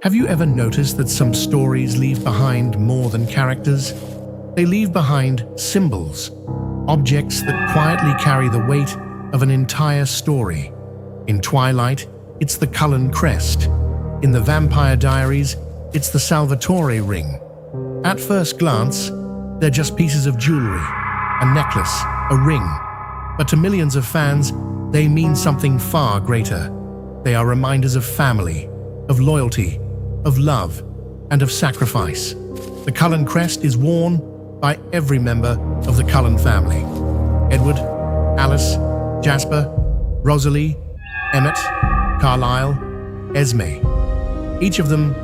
Have you ever noticed that some stories leave behind more than characters? They leave behind symbols, objects that quietly carry the weight of an entire story. In Twilight, it's the Cullen Crest. In the Vampire Diaries, it's the Salvatore Ring. At first glance, they're just pieces of jewelry, a necklace, a ring. But to millions of fans, they mean something far greater. They are reminders of family, of loyalty, of love, and of sacrifice. The Cullen Crest is worn by every member of the Cullen family. Edward, Alice, Jasper, Rosalie, Emmett, Carlisle, Esme. Each of them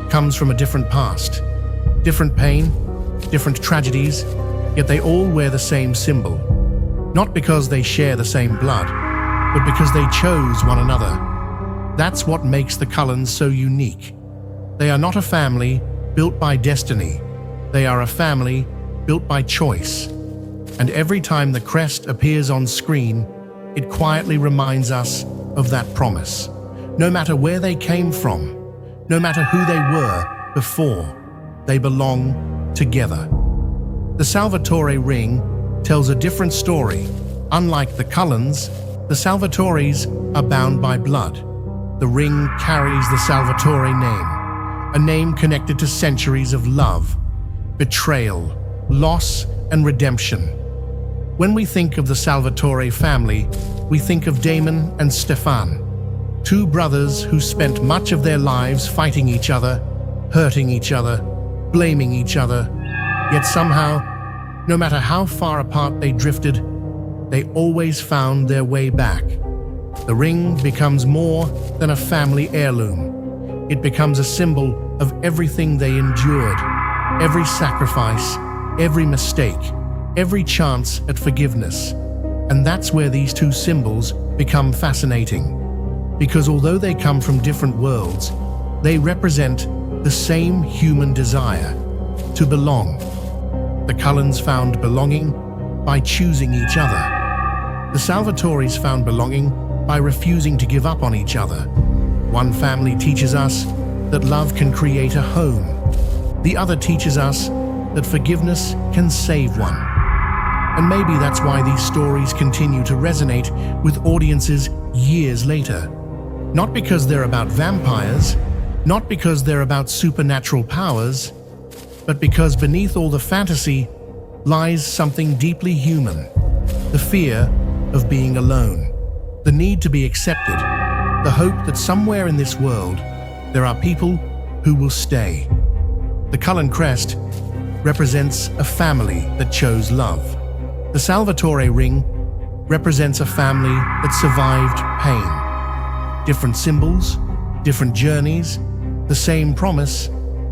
comes from a different past, different pain, different tragedies, yet they all wear the same symbol. Not because they share the same blood, but because they chose one another. That's what makes the Cullens so unique. They are not a family built by destiny. They are a family built by choice. And every time the crest appears on screen, it quietly reminds us of that promise. No matter where they came from, no matter who they were before, they belong together. The Salvatore Ring tells a different story. Unlike the Cullens, the Salvatores are bound by blood. The ring carries the Salvatore name, a name connected to centuries of love, betrayal, loss, and redemption. When we think of the Salvatore family, we think of Damon and Stefan, two brothers who spent much of their lives fighting each other, hurting each other, blaming each other. Yet somehow, no matter how far apart they drifted, they always found their way back. The ring becomes more than a family heirloom. It becomes a symbol of everything they endured, every sacrifice, every mistake, every chance at forgiveness. And that's where these two symbols become fascinating. Because although they come from different worlds, they represent the same human desire to belong. The Cullens found belonging by choosing each other. The Salvatores found belonging by refusing to give up on each other. One family teaches us that love can create a home. The other teaches us that forgiveness can save one. And maybe that's why these stories continue to resonate with audiences years later. Not because they're about vampires, not because they're about supernatural powers, but because beneath all the fantasy lies something deeply human. The fear of being alone, the need to be accepted, the hope that somewhere in this world there are people who will stay. The Cullen Crest represents a family that chose love. The Salvatore Ring represents a family that survived pain. Different symbols, different journeys, the same promise.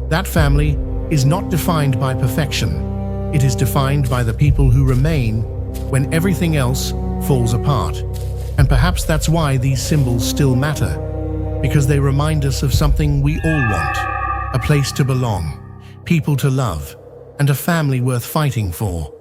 That family is not defined by perfection. It is defined by the people who remain when everything else falls apart. And perhaps that's why these symbols still matter, because they remind us of something we all want: a place to belong, people to love, and a family worth fighting for.